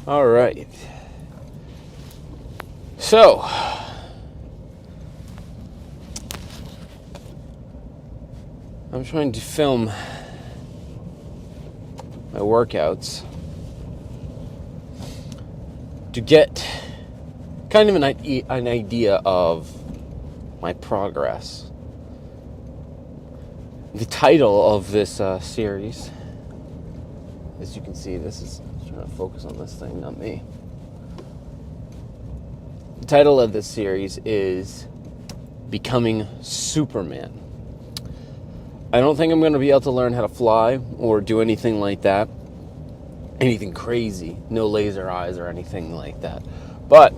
All right. So, I'm trying to film my workouts to get kind of an idea of my progress. The title of this series, as you can see, this is trying to focus on this thing, not me. The title of this series is Becoming Superman. I don't think I'm going to be able to learn how to fly or do anything like that. Anything crazy. No laser eyes or anything like that. But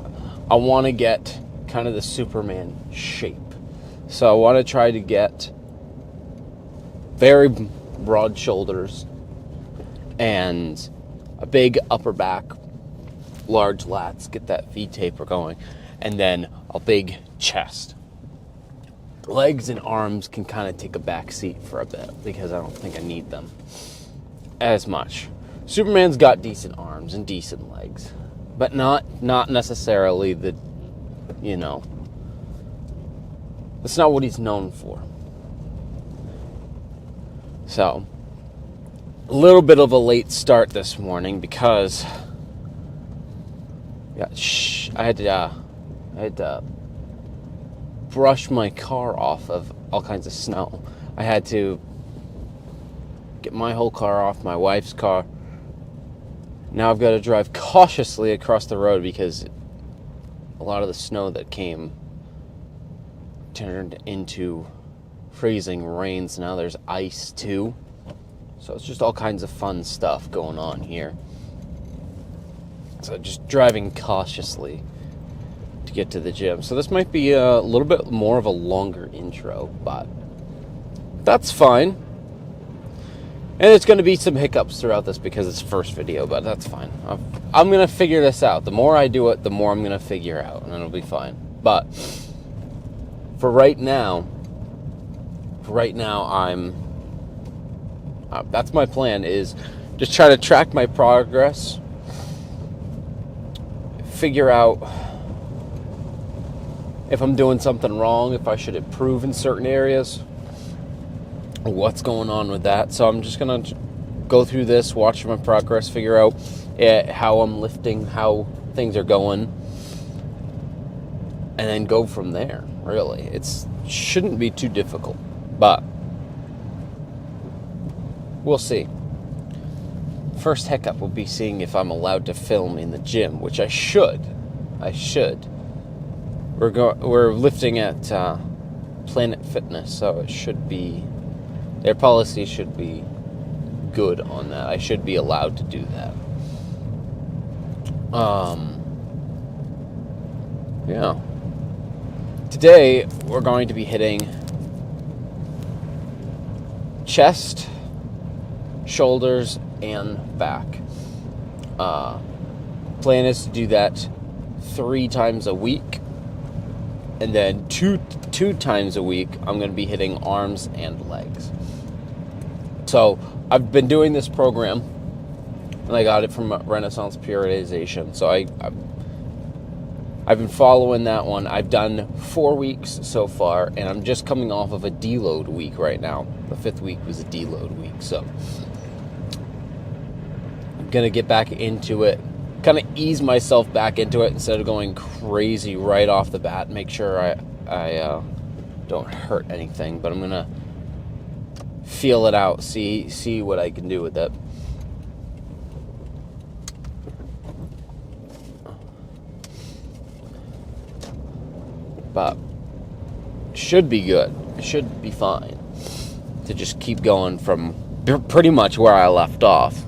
I want to get kind of the Superman shape. So I want to try to get very broad shoulders and a big upper back, large lats, get that V taper going, and then a big chest. Legs and arms can kind of take a back seat for a bit because I don't think I need them as much. Superman's got decent arms and decent legs, but not necessarily the, that's not what he's known for. So, a little bit of a late start this morning because I had to brush my car off of all kinds of snow. I had to get my whole car off, my wife's car. Now I've got to drive cautiously across the road because a lot of the snow that came turned into freezing rain, so now there's ice too. So it's just all kinds of fun stuff going on here. So just driving cautiously to get to the gym. So this might be a little bit more of a longer intro, but that's fine. And it's going to be some hiccups throughout this because it's the first video, but that's fine. I'm going to figure this out. The more I do it, the more I'm going to figure out, and it'll be fine. But for right now, that's my plan, is just try to track my progress, figure out if I'm doing something wrong, if I should improve in certain areas, what's going on with that. So I'm just going to go through this, watch my progress, figure out how I'm lifting, how things are going, and then go from there, really. It shouldn't be too difficult, but we'll see. First hiccup will be seeing if I'm allowed to film in the gym, which I should. We're lifting at Planet Fitness, so it should be, their policy should be good on that. I should be allowed to do that. Yeah. Today we're going to be hitting chest, shoulders, and back. Plan is to do that 3 times a week, and then two times a week I'm going to be hitting arms and legs. So I've been doing this program, and I got it from Renaissance Periodization. So I've been following that one. I've done 4 weeks so far, and I'm just coming off of a deload week right now. The 5th week was a deload week, so I'm going to get back into it, kind of ease myself back into it instead of going crazy right off the bat. Make sure I don't hurt anything, but I'm going to feel it out, see what I can do with it. But should be good. Should be fine to just keep going from pretty much where I left off.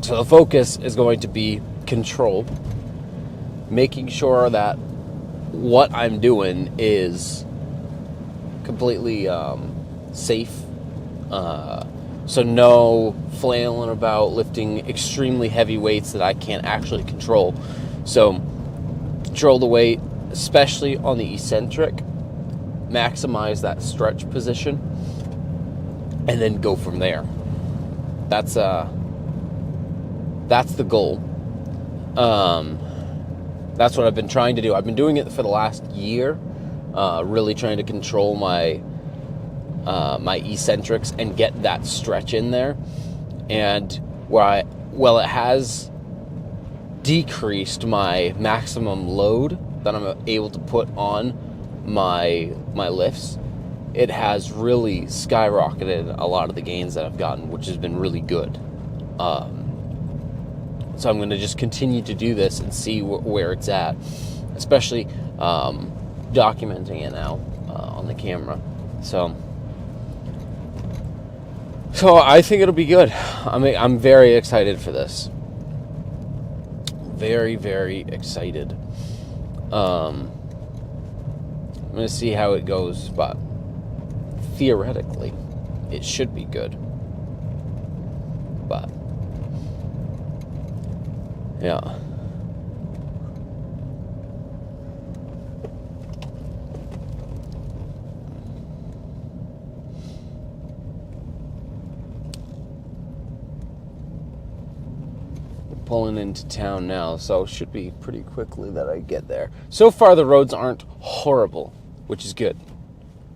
So the focus is going to be control, making sure that what I'm doing is completely safe. So no flailing about, lifting extremely heavy weights that I can't actually control. So control the weight, especially on the eccentric, maximize that stretch position, and then go from there. That's that's the goal. That's what I've been trying to do. I've been doing it for the last year, really trying to control my eccentrics and get that stretch in there. And it has decreased my maximum load that I'm able to put on my lifts. It has really skyrocketed a lot of the gains that I've gotten, which has been really good. So I'm going to just continue to do this and see where it's at, especially documenting it now on the camera. So I think it'll be good. I'm very excited for this. Very, very excited. I'm going to see how it goes, but theoretically, it should be good. But yeah. Pulling into town now, so it should be pretty quickly that I get there. So far, the roads aren't horrible, which is good,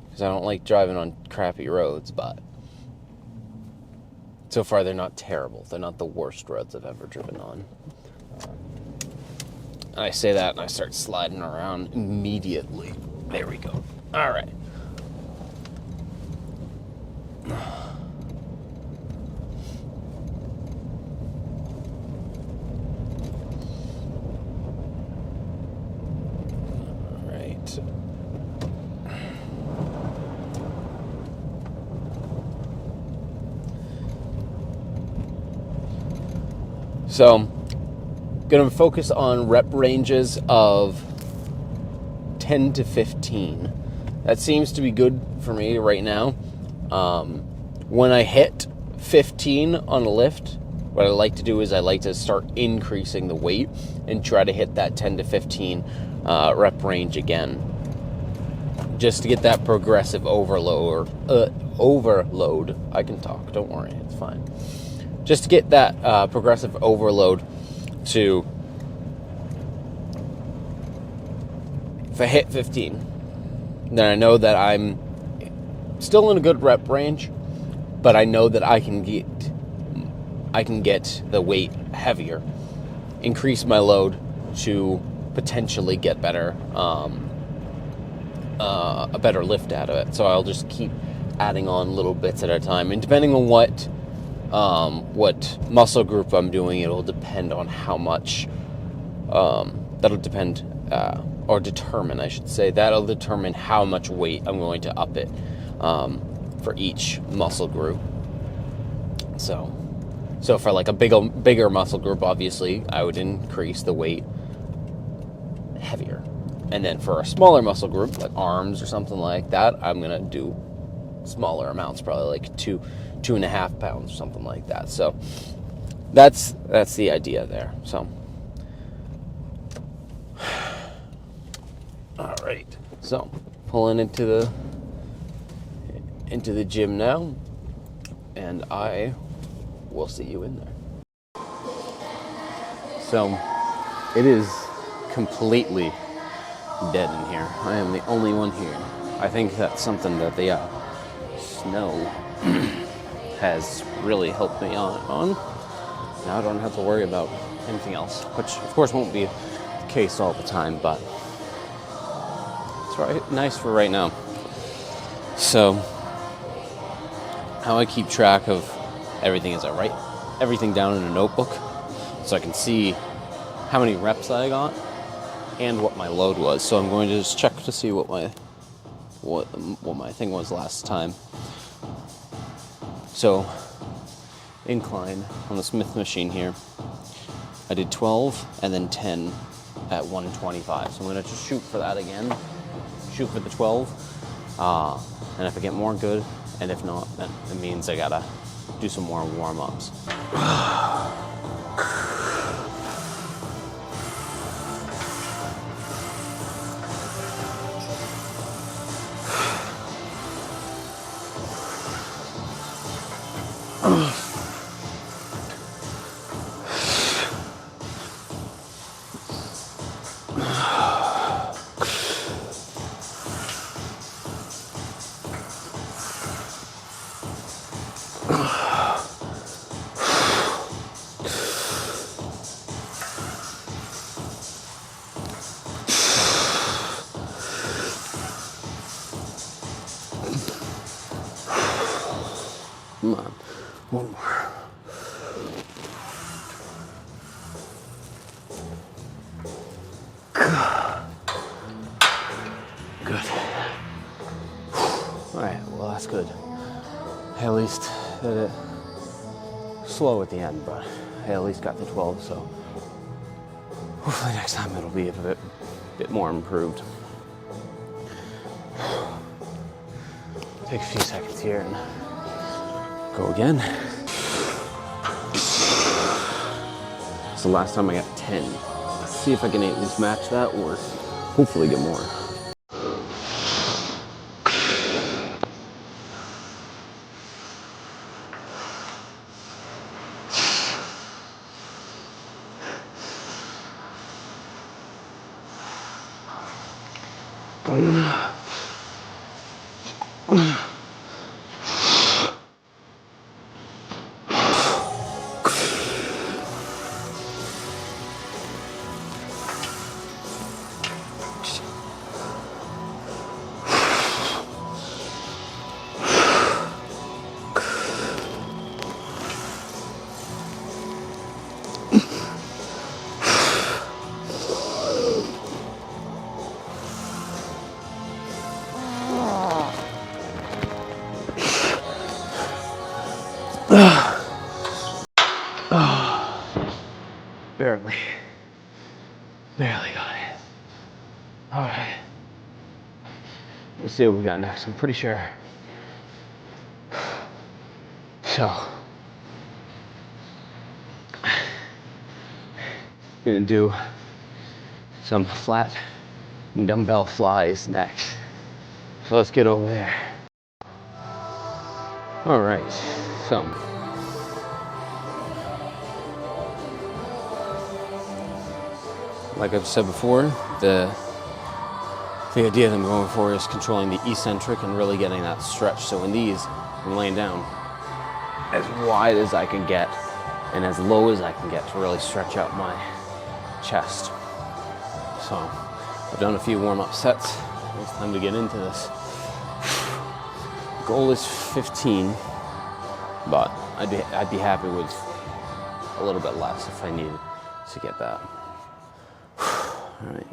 because I don't like driving on crappy roads, but so far they're not terrible. They're not the worst roads I've ever driven on. I say that and I start sliding around immediately. There we go. All right. So, going to focus on rep ranges of 10 to 15. That seems to be good for me right now. When I hit 15 on a lift, what I like to do is I like to start increasing the weight and try to hit that 10 to 15 rep range again, just to get that progressive overload. I can talk, don't worry, it's fine. Just to get that progressive overload to, if I hit 15, then I know that I'm still in a good rep range, but I know that I can get the weight heavier, increase my load to potentially get better, a better lift out of it. So I'll just keep adding on little bits at a time, and depending on what muscle group I'm doing, it'll depend on how much, that'll determine how much weight I'm going to up it, for each muscle group. So for like a bigger muscle group, obviously, I would increase the weight heavier. And then for a smaller muscle group, like arms or something like that, I'm going to do smaller amounts, probably like 2.5 pounds or something like that. So that's the idea there. So all right, so pulling into the gym now, and I will see you in there. So it is completely dead in here. I am the only one here. I think that's something that the snow has really helped me on. Now I don't have to worry about anything else, which of course won't be the case all the time, but it's nice for right now. So how I keep track of everything is I write everything down in a notebook so I can see how many reps I got and what my load was. So I'm going to just check to see what my thing was last time. So incline on the Smith machine here, I did 12 and then 10 at 125. So I'm going to just shoot for that again. Shoot for the 12. And if I get more, good. And if not, then it means I gotta do some more warm-ups. Come on. One more. Good. Alright, well that's good. I at least did it slow at the end, but I at least got the 12, so hopefully next time it'll be a bit more improved. Take a few seconds here and go again. So last time I got 10. Let's see if I can at least match that or hopefully get more. Barely got it. All right. Let's see what we got next. I'm pretty sure. So, gonna do some flat dumbbell flies next. So let's get over there. All right. So. Like I've said before, the idea that I'm going for is controlling the eccentric and really getting that stretch. So in these, I'm laying down as wide as I can get and as low as I can get to really stretch out my chest. So I've done a few warm-up sets. It's time to get into this. Goal is 15, but I'd be happy with a little bit less if I needed to get that. All right.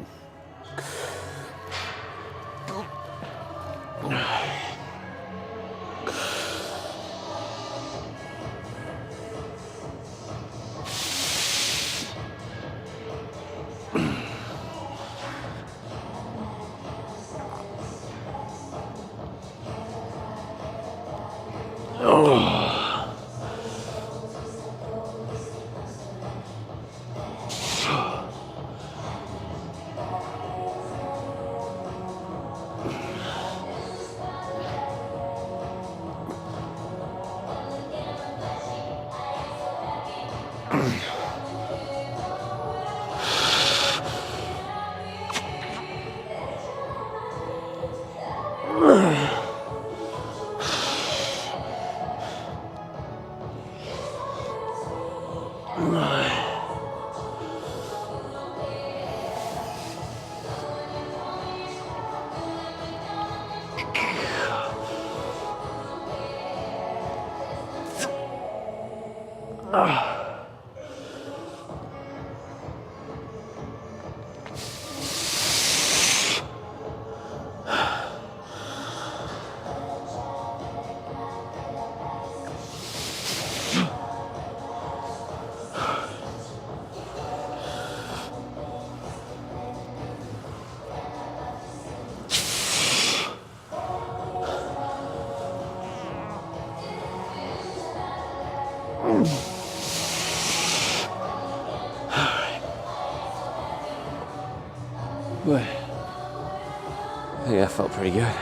But I think that felt pretty good.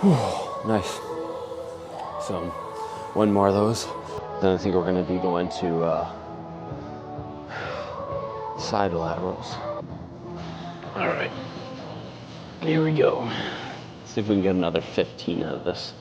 Whew, nice. So one more of those. Then I think we're gonna be going to side laterals. All right, here we go. Let's see if we can get another 15 out of this.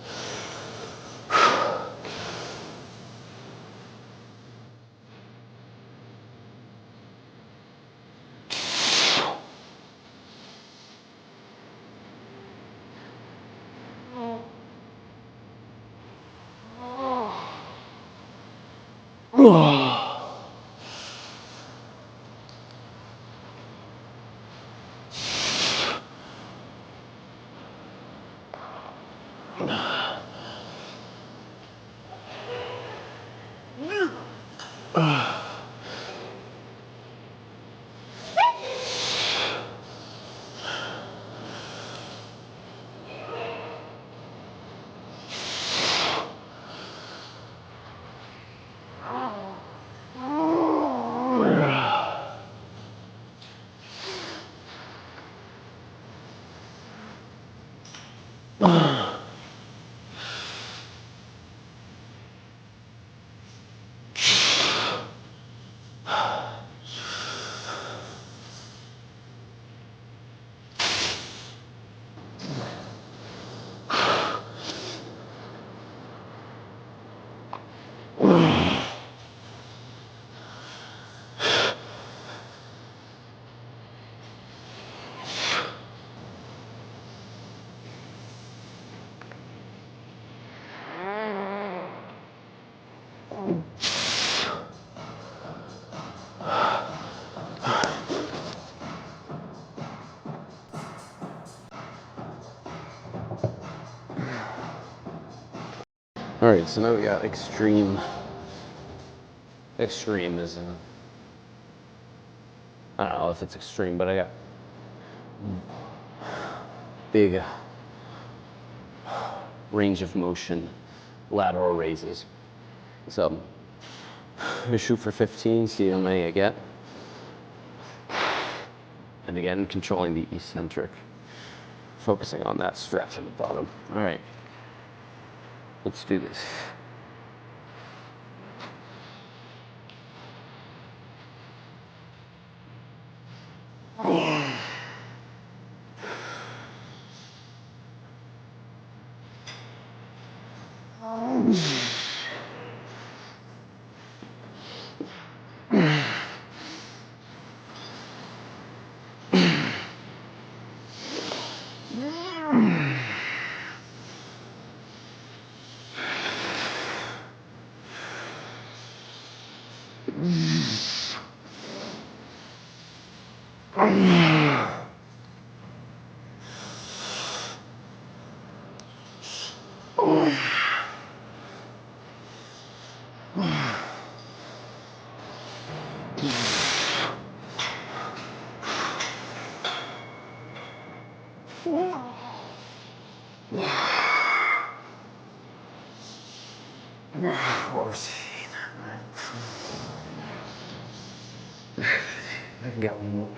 All right, so now we got extreme. Extreme is I don't know if it's extreme, but I got big range of motion lateral raises. So I'm gonna shoot for 15, see how many I get. And again, controlling the eccentric, focusing on that stretch at the bottom. All right, let's do this. I can get one more.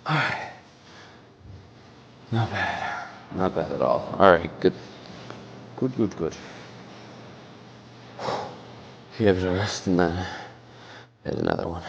Alright. Not bad. Not bad at all. Alright, good. Good. Give it a rest and then hit another one.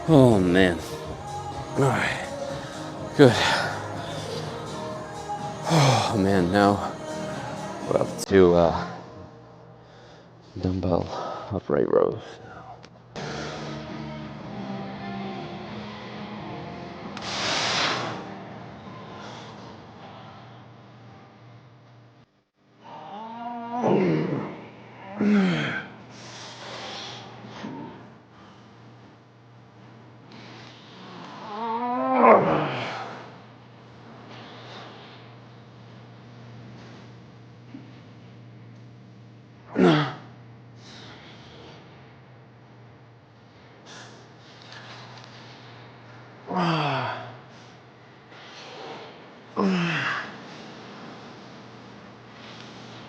Oh man. Alright. Good. Oh man, now we're up to dumbbell upright rows.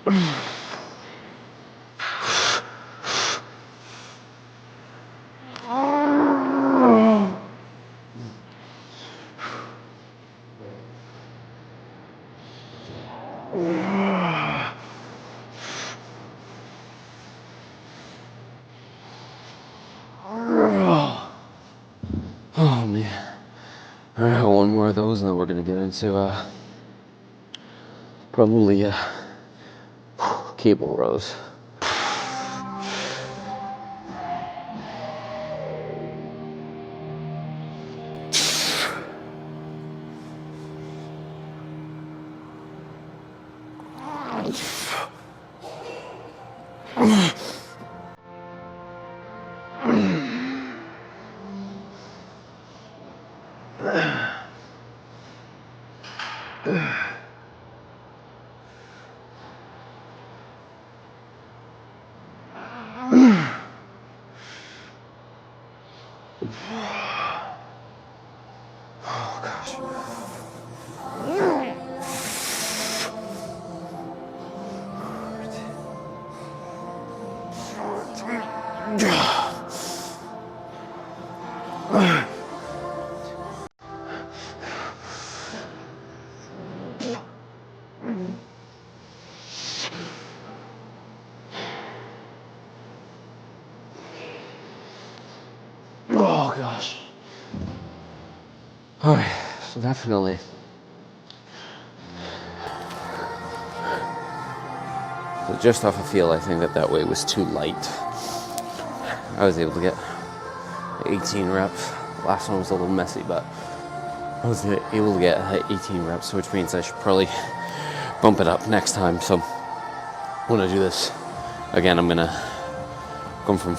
Oh man. Alright, one more of those and then we're gonna get into probably cable rows. Oh gosh. Oh gosh. Alright, so definitely. So just off a feel, I think that weight was too light. I was able to get 18 reps. Last one was a little messy, but I was able to get 18 reps, which means I should probably bump it up next time. So when I do this again, I'm gonna come from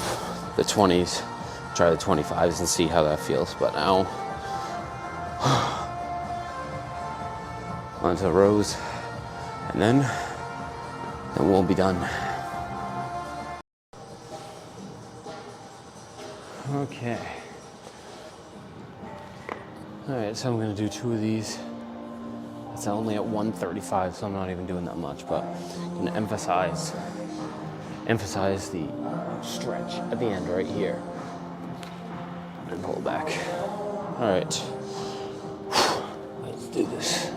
the 20s, try the 25s and see how that feels. But now onto rows, and then we'll be done. Okay. Alright, so I'm gonna do 2 of these. It's only at 135, so I'm not even doing that much, but I'm gonna emphasize the stretch at the end right here. And pull back. Alright. Let's do this.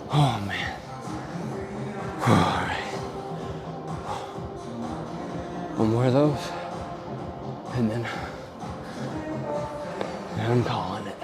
Oh man. Alright. One more of those. And then I'm calling it.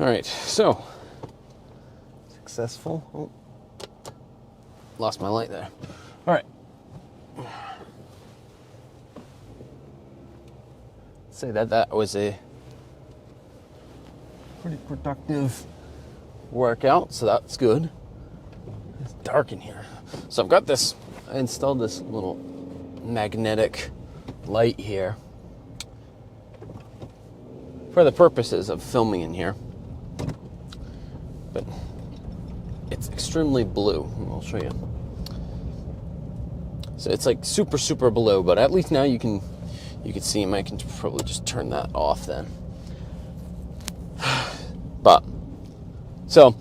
All right, so successful. Oh, lost my light there. All right. Say that was a pretty productive workout, so that's good. It's dark in here. So I've got this, I installed this little magnetic light here for the purposes of filming in here. But it's extremely blue. I'll show you. So it's like super, super blue, but at least now you can see him. I can probably just turn that off then. But, so,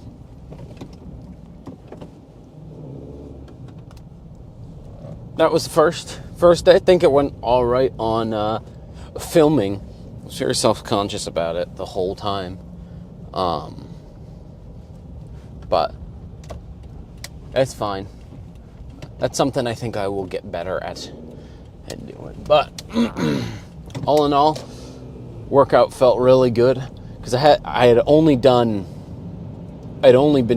that was the first day. I think it went all right on filming. I was very self-conscious about it the whole time. But it's fine. That's something I think I will get better at doing. But all in all, workout felt really good because I'd only been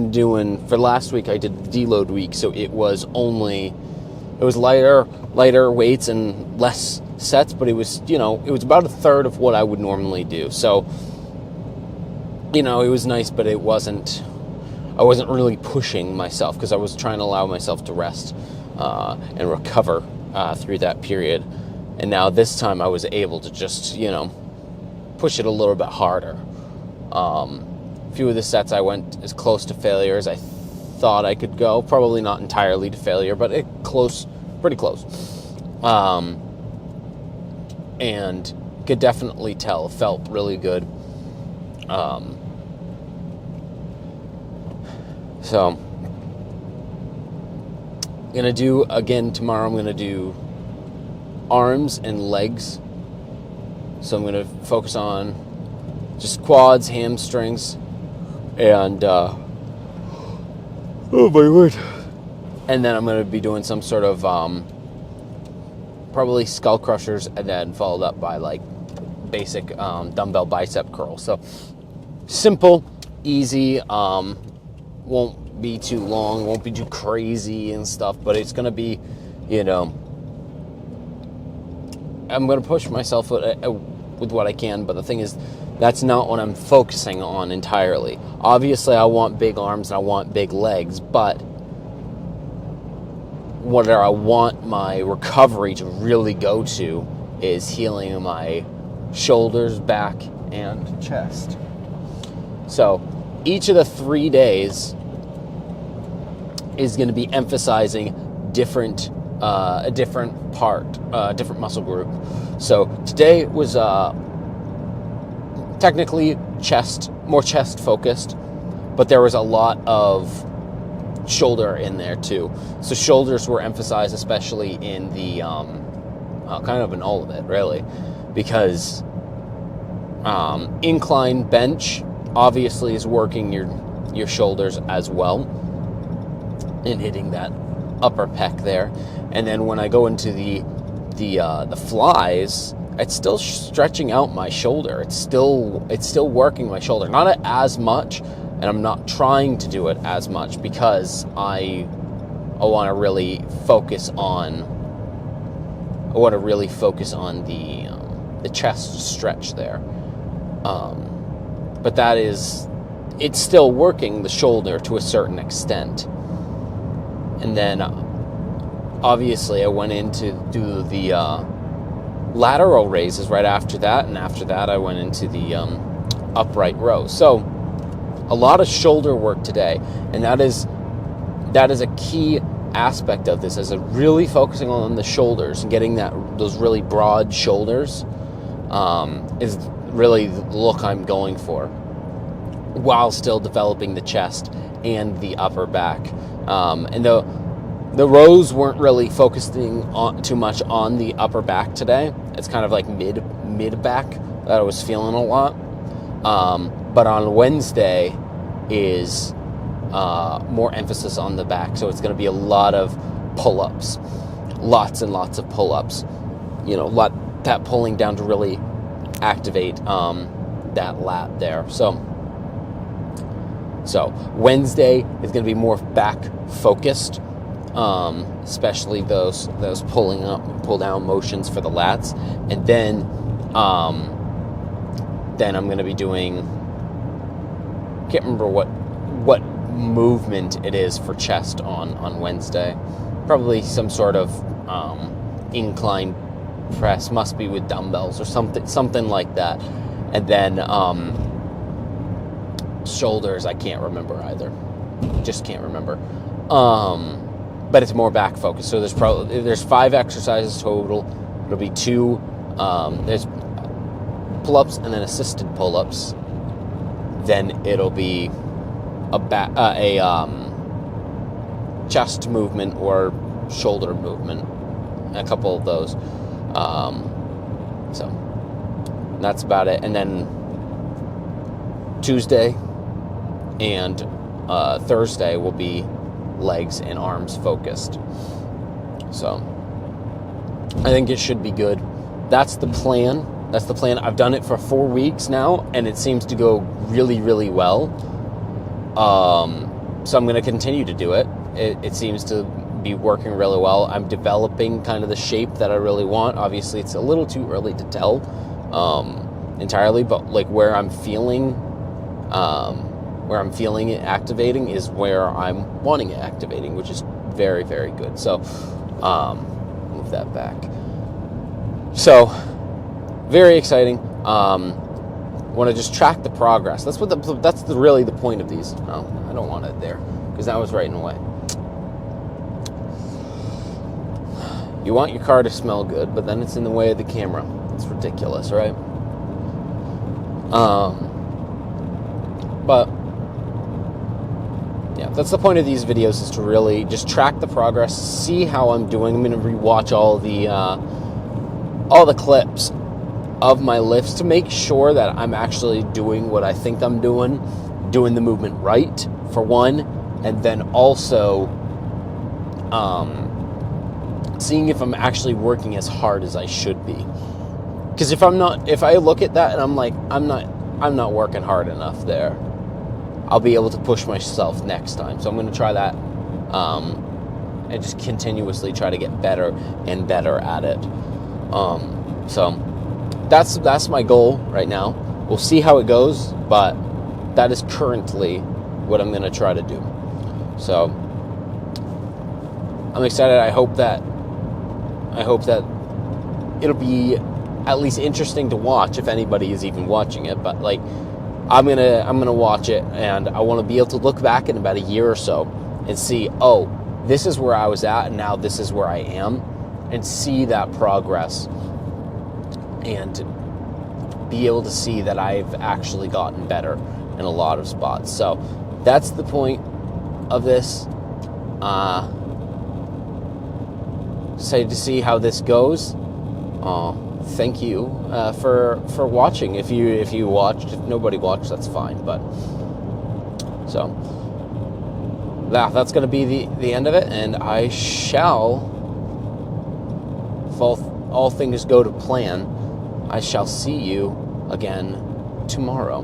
doing, for last week I did the deload week, so it was lighter weights and less sets, but it was about 1/3 of what I would normally do. So it was nice, but I wasn't really pushing myself because I was trying to allow myself to rest and recover through that period. And now this time I was able to just, push it a little bit harder. A few of the sets I went as close to failure as I thought I could go. Probably not entirely to failure, but pretty close. And could definitely tell, felt really good. So, tomorrow I'm going to do arms and legs. So I'm going to focus on just quads, hamstrings, and, oh my word. And then I'm going to be doing some sort of, probably skull crushers, and then followed up by like basic dumbbell bicep curls. So simple, easy, won't be too long, won't be too crazy and stuff, but it's going to be, I'm going to push myself with what I can, but the thing is, that's not what I'm focusing on entirely. Obviously, I want big arms and I want big legs, but what I want my recovery to really go to is healing my shoulders, back, and chest. So each of the 3 days is going to be emphasizing a different muscle group. So today was technically more chest focused, but there was a lot of shoulder in there too. So shoulders were emphasized, especially in the kind of in all of it really, because incline bench obviously is working your shoulders as well and hitting that upper pec there. And then when I go into the flies, it's still stretching out my shoulder. It's still working my shoulder, not as much, and I'm not trying to do it as much because I want to really focus on the chest stretch there. But it's still working the shoulder to a certain extent. And then obviously I went in to do the lateral raises right after that, and after that I went into the upright row. So a lot of shoulder work today, and that is a key aspect of this, is really focusing on the shoulders and getting those really broad shoulders is really the look I'm going for, while still developing the chest and the upper back. And the rows weren't really focusing too much on the upper back today. It's kind of like mid back that I was feeling a lot. But on Wednesday is more emphasis on the back. So it's going to be a lot of pull-ups, lots and lots of pull-ups. That pulling down to really activate that lat there. So So Wednesday is going to be more back focused, especially those pull down motions for the lats, and then I'm going to be doing, can't remember what movement it is for chest on Wednesday. Probably some sort of incline press, must be with dumbbells or something like that. And then shoulders, I can't remember either. Just can't remember. But it's more back focused. So there's 5 exercises total. It'll be 2. There's pull-ups and then assisted pull-ups. Then it'll be a chest movement or shoulder movement. A couple of those. So that's about it. And then Tuesday and Thursday will be legs and arms focused. So I think it should be good. That's the plan. I've done it for 4 weeks now, and it seems to go really, really well. So I'm going to continue to do it. It seems to be working really well. I'm developing kind of the shape that I really want. Obviously, it's a little too early to tell entirely, but like where I'm feeling it activating is where I'm wanting it activating, which is very, very good. So move that back. So very exciting. Want to just track the progress. That's really the point of these. No, I don't want it there because that was right in the way. You want your car to smell good, but then it's in the way of the camera. It's ridiculous, right? But yeah, that's the point of these videos, is to really just track the progress, see how I'm doing. I'm going to rewatch all the clips of my lifts to make sure that I'm actually doing what I think I'm doing the movement right, for one, and then also seeing if I'm actually working as hard as I should be. Because if I look at that and I'm like, I'm not working hard enough there, I'll be able to push myself next time. So I'm going to try that, and just continuously try to get better and better at it. So that's my goal right now. We'll see how it goes, but that is currently what I'm going to try to do. So I'm excited. I hope that it'll be at least interesting to watch, if anybody is even watching it. But like, I'm gonna watch it, and I want to be able to look back in about a year or so and see, oh, this is where I was at, and now this is where I am, and see that progress, and be able to see that I've actually gotten better in a lot of spots. So that's the point of this. Excited to see how this goes. Thank you for watching. If you watched, if nobody watched, that's fine. But so that's going to be the end of it, and I shall, if all things go to plan, I shall see you again tomorrow.